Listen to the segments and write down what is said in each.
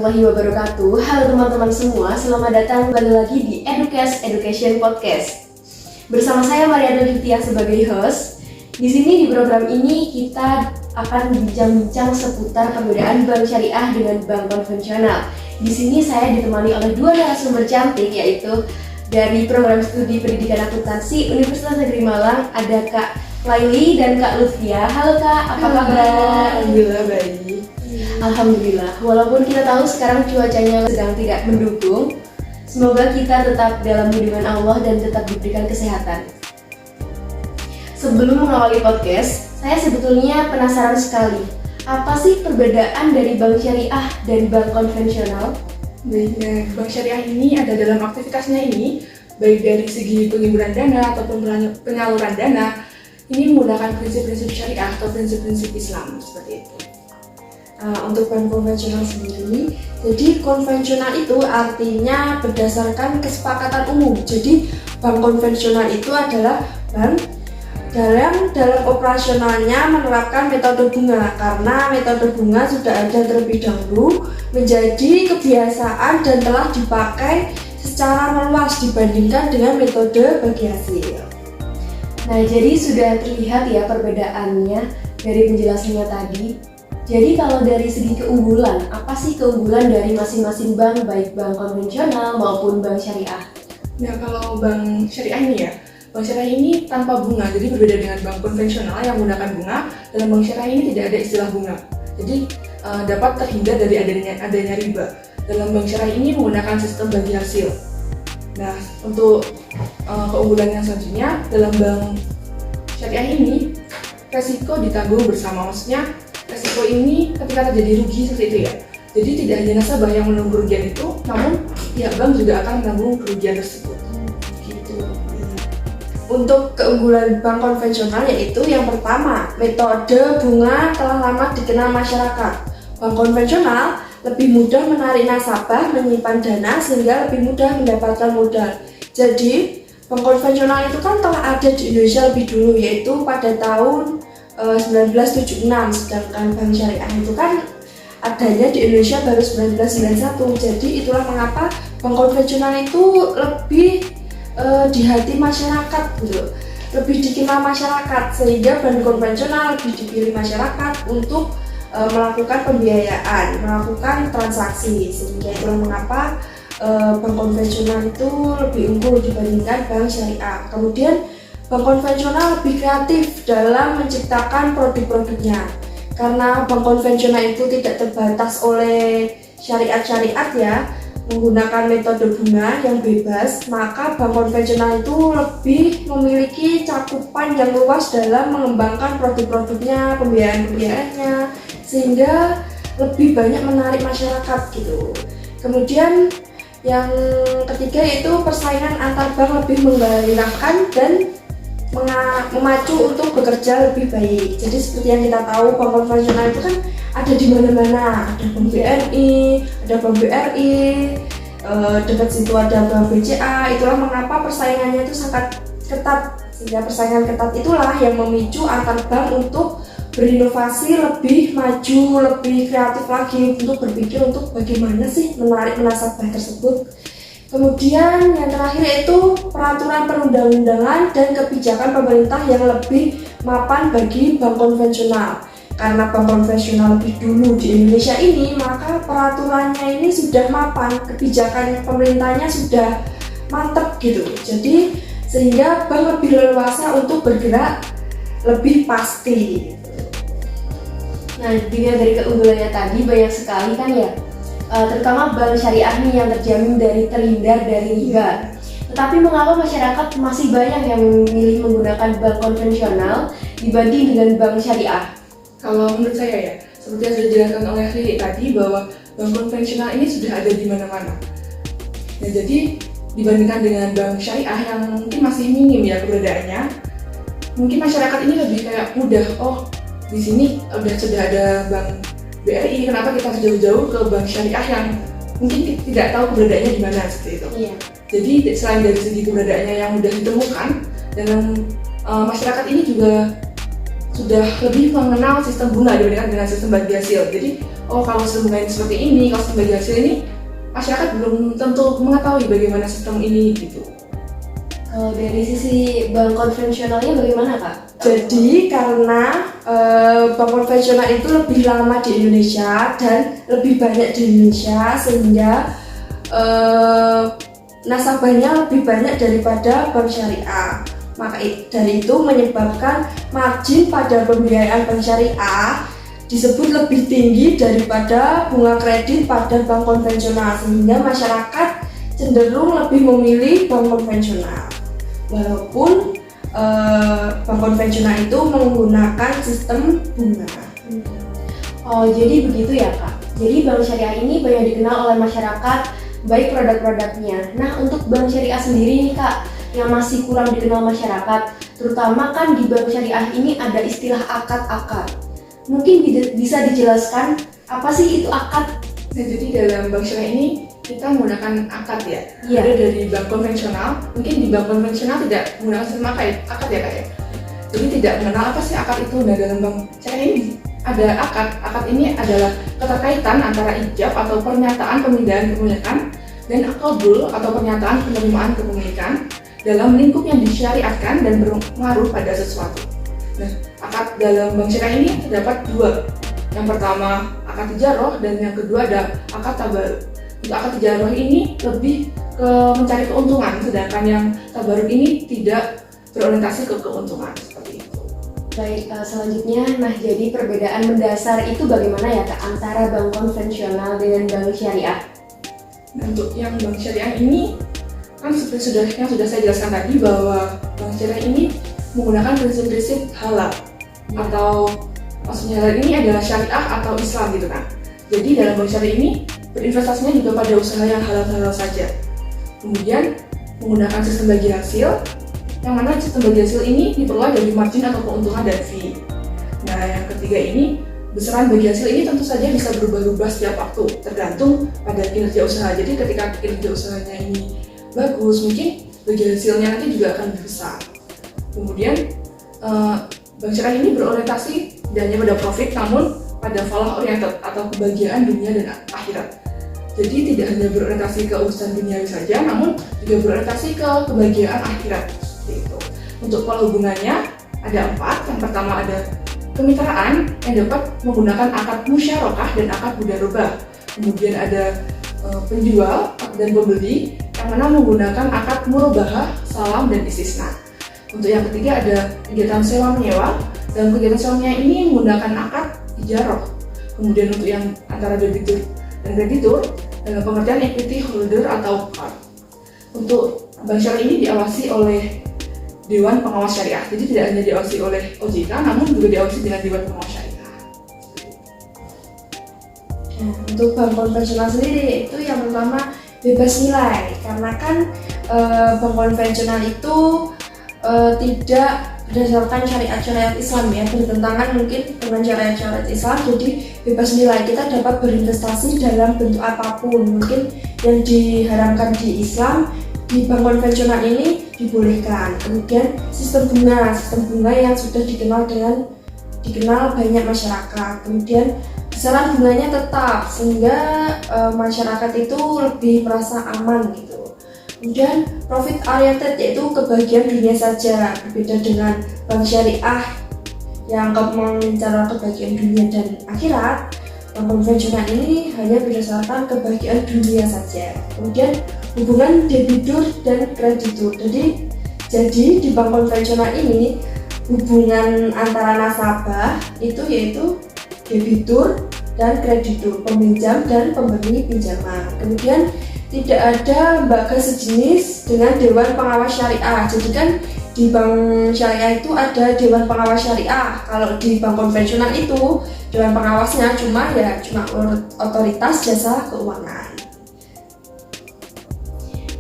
warahmatullahi wabarakatuh. Halo teman-teman semua, selamat datang kembali lagi di Educast Education Podcast. Bersama saya Mariana Ditya sebagai host. Di sini di program ini kita akan bincang-bincang seputar perbedaan bank syariah dengan bank konvensional. Di sini saya ditemani oleh dua narasumber cantik, yaitu dari program studi pendidikan akuntansi Universitas Negeri Malang, ada Kak Laili dan Kak Lutfia. Halo Kak, apa kabar? Alhamdulillah baik. Alhamdulillah, walaupun kita tahu sekarang cuacanya sedang tidak mendukung, semoga kita tetap dalam lindungan Allah dan tetap diberikan kesehatan. Sebelum mengawali podcast, saya sebetulnya penasaran sekali, apa sih perbedaan dari bank syariah dan bank konvensional? Baik, bank syariah ini ada dalam aktivitasnya ini, baik dari segi penghiburan dana ataupun penyaluran dana, ini menggunakan prinsip-prinsip syariah atau prinsip-prinsip Islam seperti itu. Untuk bank konvensional sendiri, jadi konvensional itu artinya berdasarkan kesepakatan umum. Jadi bank konvensional itu adalah bank dalam operasionalnya menerapkan metode bunga, karena metode bunga sudah ada terlebih dahulu menjadi kebiasaan dan telah dipakai secara meluas dibandingkan dengan metode bagi hasil. Nah, jadi sudah terlihat ya perbedaannya dari penjelasannya tadi. Jadi kalau dari segi keunggulan, apa sih keunggulan dari masing-masing bank, baik bank konvensional maupun bank syariah? Nah, kalau bank syariah ini ya, bank syariah ini tanpa bunga, jadi berbeda dengan bank konvensional yang menggunakan bunga. Dalam bank syariah ini tidak ada istilah bunga, jadi dapat terhindar dari adanya riba. Dalam bank syariah ini menggunakan sistem bagi hasil. Nah, untuk keunggulan yang selanjutnya, dalam bank syariah ini resiko ditanggung bersama, maksudnya resiko ini ketika terjadi rugi seperti itu ya. Jadi tidak hanya nasabah yang menanggung kerugian itu, namun pihak bank juga akan menanggung kerugian tersebut. Gitu. Untuk keunggulan bank konvensional yaitu yang pertama, metode bunga telah lama dikenal masyarakat. Bank konvensional lebih mudah menarik nasabah, menyimpan dana sehingga lebih mudah mendapatkan modal. Jadi bank konvensional itu kan telah ada di Indonesia lebih dulu, yaitu pada tahun 1976, sedangkan bank syariah itu kan adanya di Indonesia baru 1991. Jadi itulah mengapa bank konvensional itu lebih di hati masyarakat gitu, lebih dikenal masyarakat, sehingga bank konvensional lebih dipilih masyarakat untuk melakukan pembiayaan, melakukan transaksi, sehingga itulah mengapa bank konvensional itu lebih unggul dibandingkan bank syariah. Kemudian bank konvensional lebih kreatif dalam menciptakan produk-produknya, karena bank konvensional itu tidak terbatas oleh syariat-syariat ya, menggunakan metode bunga yang bebas, maka bank konvensional itu lebih memiliki cakupan yang luas dalam mengembangkan produk-produknya, pembiayaan-pembiayaannya, sehingga lebih banyak menarik masyarakat gitu. Kemudian yang ketiga yaitu persaingan antar bank lebih menggairahkan dan memacu untuk bekerja lebih baik. Jadi seperti yang kita tahu, bank konvensional itu kan ada di mana-mana, ada bank BNI, ada bank BRI, dekat situ ada bank BCA. Itulah mengapa persaingannya itu sangat ketat, sehingga persaingan ketat itulah yang memicu antar bank untuk berinovasi, lebih maju, lebih kreatif lagi untuk berpikir untuk bagaimana sih menarik nasabah tersebut. Kemudian yang terakhir yaitu peraturan perundang-undangan dan kebijakan pemerintah yang lebih mapan bagi bank konvensional. Karena bank konvensional lebih dulu di Indonesia ini, maka peraturannya ini sudah mapan, kebijakan pemerintahnya sudah mantap gitu. Jadi sehingga bank lebih leluasa untuk bergerak lebih pasti. Nah, dilihat dari keunggulannya tadi banyak sekali kan ya, terutama bank syariah nih yang terjamin dari terhindar dari riba. Tetapi mengapa masyarakat masih banyak yang memilih menggunakan bank konvensional dibanding dengan bank syariah? Kalau menurut saya ya, seperti yang sudah dijelaskan oleh Lili tadi, bahwa bank konvensional ini sudah ada di mana-mana. Nah, jadi dibandingkan dengan bank syariah yang mungkin masih minim ya keberadaannya, mungkin masyarakat ini lebih kayak mudah, oh di sini sudah ada bank BRI, kenapa kita harus jauh-jauh ke bank syariah yang mungkin tidak tahu keberadaannya di mana seperti itu. Iya. Jadi selain dari segi keberadaannya yang mudah ditemukan, dalam masyarakat ini juga sudah lebih mengenal sistem bunga dibandingkan dengan sistem bagi hasil. Jadi, kalau sistem bunga ini seperti ini, kalau sistem bagi hasil ini, masyarakat belum tentu mengetahui bagaimana sistem ini gitu. Kalau dari sisi bank konvensionalnya bagaimana, Kak? Jadi karena bank konvensional itu lebih lama di Indonesia dan lebih banyak di Indonesia, sehingga nasabahnya lebih banyak daripada bank syariah. Maka dari itu menyebabkan margin pada pembiayaan bank syariah disebut lebih tinggi daripada bunga kredit pada bank konvensional, sehingga masyarakat cenderung lebih memilih bank konvensional. Walaupun bank konvensional itu menggunakan sistem bunga. Oh, jadi begitu ya, Kak. Jadi bank syariah ini banyak dikenal oleh masyarakat, baik produk-produknya. Nah, untuk bank syariah sendiri nih, Kak, yang masih kurang dikenal masyarakat, terutama kan di bank syariah ini ada istilah akad-akad. Mungkin bisa dijelaskan apa sih itu akad? Nah, jadi dalam bank syariah ini kita menggunakan akad ya. Iya. Ada dari bank konvensional, mungkin di bank konvensional tidak menggunakan sistem akad ya Kak ya. Jadi tidak mengenal apa sih akad itu. Nah, dalam bank syariah ini ada akad. Akad ini adalah keterkaitan antara ijab atau pernyataan pemindahan kepemilikan dan qabul atau pernyataan penerimaan kepemilikan dalam lingkup yang disyariatkan dan berpengaruh pada sesuatu. Nah, akad dalam bank syariah ini terdapat dua. Yang pertama akad tijaroh dan yang kedua ada akad tabaruk. Untuk akad tijaroh ini lebih ke mencari keuntungan, sedangkan yang tabaruk ini tidak berorientasi ke keuntungan seperti itu. Baik, selanjutnya, nah jadi perbedaan mendasar itu bagaimana ya, Kak, antara bank konvensional dengan bank syariah? Nah, untuk yang bank syariah ini kan seperti yang sudah saya jelaskan tadi bahwa bank syariah ini menggunakan prinsip-prinsip halal atau maksudnya halal ini adalah syariah atau Islam gitu kan. Jadi dalam bank syariah ini berinvestasinya juga pada usaha yang halal-halal saja. Kemudian menggunakan sistem bagi hasil, yang mana sistem bagi hasil ini diperoleh dari margin atau keuntungan dan fee. Nah, yang ketiga ini besaran bagi hasil ini tentu saja bisa berubah-ubah setiap waktu tergantung pada kinerja usaha. Jadi ketika kinerja usahanya ini bagus, mungkin bagi hasilnya nanti juga akan lebih besar. Kemudian bank syariah ini berorientasi tidak hanya pada profit, namun pada falah oriented atau kebahagiaan dunia dan akhirat. Jadi tidak hanya berorientasi ke urusan duniawi saja, namun juga berorientasi ke kebahagiaan akhirat. Seperti itu. Untuk pola hubungannya ada 4. Yang pertama ada kemitraan yang dapat menggunakan akad musyarakah dan akad mudarobah. Kemudian ada penjual dan pembeli yang mana menggunakan akad murabahah, salam dan istisna. Untuk yang ketiga ada kegiatan sewa menyewa, dan kegiatan sewanya ini menggunakan akad ijarah. Kemudian untuk yang antara debitur dan kreditur dalam pengertian equity holder atau card. Untuk bank syariah ini diawasi oleh Dewan Pengawas Syariah. Jadi tidak hanya diawasi oleh OJK, namun juga diawasi dengan Dewan Pengawas Syariah. Nah, untuk bank konvensional sendiri itu yang pertama bebas nilai, karena kan bank konvensional itu tidak berdasarkan syariat Islam ya, bertentangan mungkin dengan syariat Islam. Jadi bebas nilai, kita dapat berinvestasi dalam bentuk apapun. Mungkin yang diharamkan di Islam di bank konvensional ini dibolehkan. Kemudian sistem bunga yang sudah dikenal banyak masyarakat. Kemudian besaran bunganya tetap, sehingga masyarakat itu lebih merasa aman gitu. Kemudian profit oriented, yaitu kebahagiaan dunia saja, berbeda dengan bank syariah yang mengincar kebahagiaan dunia dan akhirat. Bank konvensional ini hanya berdasarkan kebahagiaan dunia saja. Kemudian hubungan debitur dan kreditur. Jadi di bank konvensional ini hubungan antara nasabah itu yaitu debitur dan kreditur, peminjam dan pemberi pinjaman. Kemudian tidak ada lembaga sejenis dengan Dewan Pengawas Syariah. Jadi kan di bank syariah itu ada Dewan Pengawas Syariah. Kalau di bank konvensional itu Dewan Pengawasnya cuma otoritas jasa keuangan.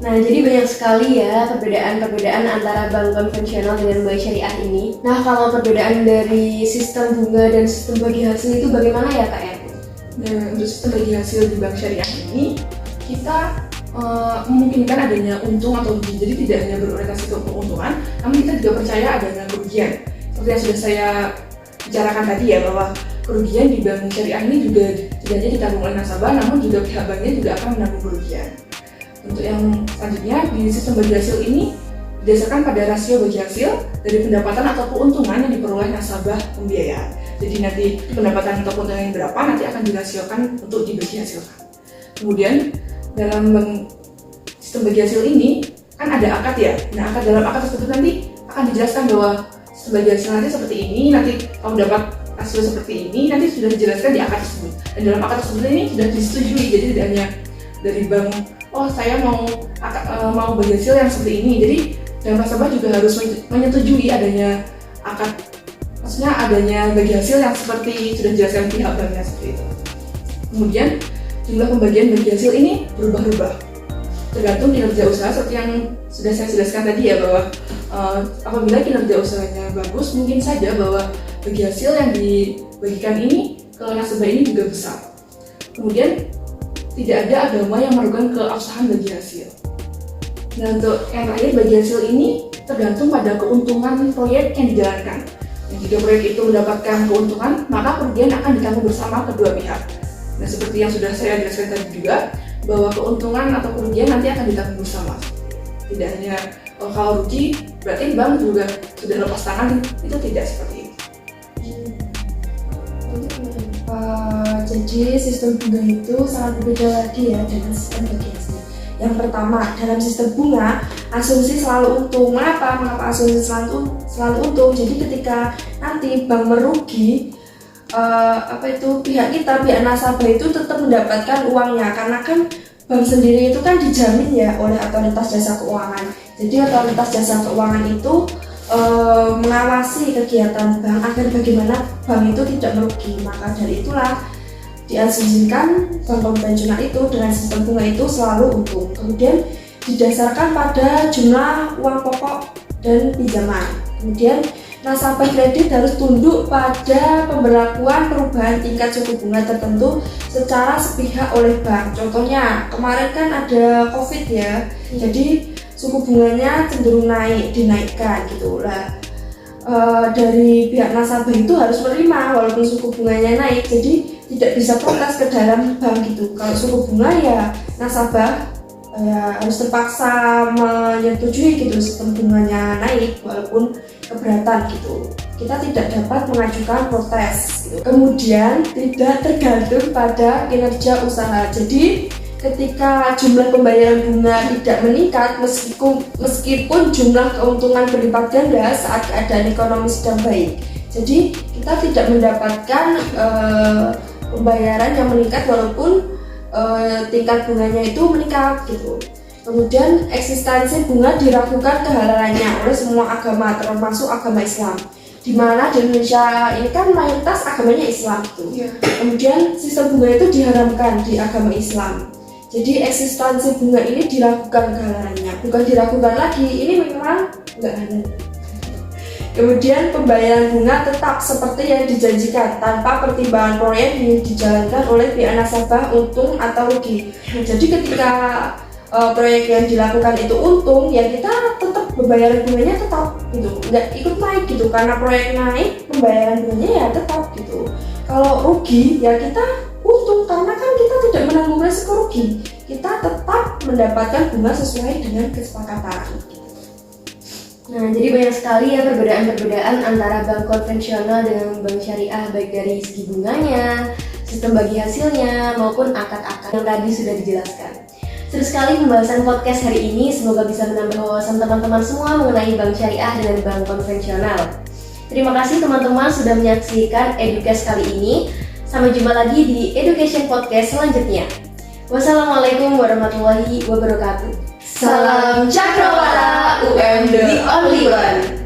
Nah, jadi banyak sekali ya perbedaan antara bank konvensional dengan bank syariah ini. Nah, kalau perbedaan dari sistem bunga dan sistem bagi hasil itu bagaimana ya, Kak? Nah, untuk sistem bagi hasil di bank syariah ini kita memungkinkan adanya untung atau rugi. Jadi tidak hanya berorientasi ke keuntungan, namun kita juga percaya adanya kerugian. Seperti yang sudah saya bicarakan tadi ya, bahwa kerugian di bank syariah ini juga tidak hanya ditanggung oleh nasabah, namun juga pihak banknya juga akan menanggung kerugian. Untuk yang selanjutnya, di sistem bagi hasil ini didasarkan pada rasio bagi hasil dari pendapatan atau keuntungan yang diperoleh nasabah pembiayaan. Jadi nanti pendapatan atau keuntungan yang berapa nanti akan dirasiokan untuk dibagi hasilkan. Kemudian dalam sistem bagi hasil ini kan ada akad ya. Nah, akad dalam akad tersebut nanti akan dijelaskan bahwa sistem bagi hasil nanti seperti ini, nanti kamu dapat hasil seperti ini, nanti sudah dijelaskan di akad tersebut. Dan dalam akad tersebut ini sudah disetujui, jadi tidak hanya dari bank, oh saya mau bagi hasil yang seperti ini. Jadi dan nasabah juga harus menyetujui adanya akad, maksudnya adanya bagi hasil yang seperti sudah dijelaskan pihak banknya seperti itu. Kemudian jumlah pembagian bagi hasil ini berubah-ubah tergantung kinerja usaha, seperti yang sudah saya jelaskan tadi ya, bahwa apabila kinerja usahanya bagus, mungkin saja bahwa bagi hasil yang dibagikan ini ke nasabah ini juga besar. Kemudian tidak ada agama yang merugikan keabsahan bagi hasil. Nah, untuk yang terakhir, bagi hasil ini tergantung pada keuntungan proyek yang dijalankan. Dan jika proyek itu mendapatkan keuntungan, maka kerugian akan ditanggung bersama kedua pihak. Nah, seperti yang sudah saya jelaskan tadi juga, bahwa keuntungan atau kerugian nanti akan ditanggung bersama. Tidak hanya kalau rugi, berarti bank juga sudah lepas tangan, itu tidak seperti itu. Jadi sistem bunga itu sangat berbeda lagi ya dengan sistem bagi hasil. Yang pertama, dalam sistem bunga, asumsi selalu untung. Mengapa asumsi selalu untung? Jadi ketika nanti bank merugi, pihak nasabah itu tetap mendapatkan uangnya, karena kan bank sendiri itu kan dijamin ya oleh otoritas jasa keuangan. Jadi otoritas jasa keuangan itu mengawasi kegiatan bank agar bagaimana bank itu tidak merugi. Maka dari itulah diasumsikan bank konvensional itu dengan sistem bunga itu selalu untung. Kemudian didasarkan pada jumlah uang pokok dan pinjaman. Kemudian nasabah kredit harus tunduk pada pemberlakuan perubahan tingkat suku bunga tertentu secara sepihak oleh bank. Contohnya kemarin kan ada COVID ya, jadi suku bunganya cenderung dinaikkan gitu lah. Dari pihak nasabah itu harus menerima walaupun suku bunganya naik, jadi tidak bisa protes ke dalam bank gitu. Kalau suku bunga ya nasabah harus terpaksa menyetujui gitu sistem bunganya naik walaupun keberatan gitu. Kita tidak dapat mengajukan protes gitu. Kemudian tidak tergantung pada kinerja usaha. Jadi ketika jumlah pembayaran bunga tidak meningkat meskipun jumlah keuntungan berlipat ganda saat keadaan ekonomi sedang baik. Jadi kita tidak mendapatkan pembayaran yang meningkat walaupun tingkat bunganya itu meningkat gitu. Kemudian eksistensi bunga diragukan kehalalannya oleh semua agama termasuk agama Islam, di mana di Indonesia ini kan mayoritas agamanya Islam gitu. Kemudian sistem bunga itu diharamkan di agama Islam. Jadi eksistensi bunga ini diragukan kehalalannya, bukan diragukan lagi, ini memang enggak halal. Kemudian pembayaran bunga tetap seperti yang dijanjikan tanpa pertimbangan proyek yang dijalankan oleh pihak nasabah untung atau rugi. Jadi ketika proyek yang dilakukan itu untung, ya kita tetap pembayaran bunganya tetap gitu, nggak ikut naik gitu, karena proyek naik pembayaran bunganya ya tetap gitu. Kalau rugi ya kita untung karena kan kita tidak menanggung resiko rugi, kita tetap mendapatkan bunga sesuai dengan kesepakatan. Nah, jadi banyak sekali ya perbedaan-perbedaan antara bank konvensional dengan bank syariah, baik dari segi bunganya, sistem bagi hasilnya, maupun akad-akad yang tadi sudah dijelaskan. Seru sekali pembahasan podcast hari ini, semoga bisa menambah wawasan teman-teman semua mengenai bank syariah dengan bank konvensional. Terima kasih teman-teman sudah menyaksikan Edukes kali ini. Sampai jumpa lagi di Education Podcast selanjutnya. Wassalamualaikum warahmatullahi wabarakatuh. Salam Cakrawala UM The Only One.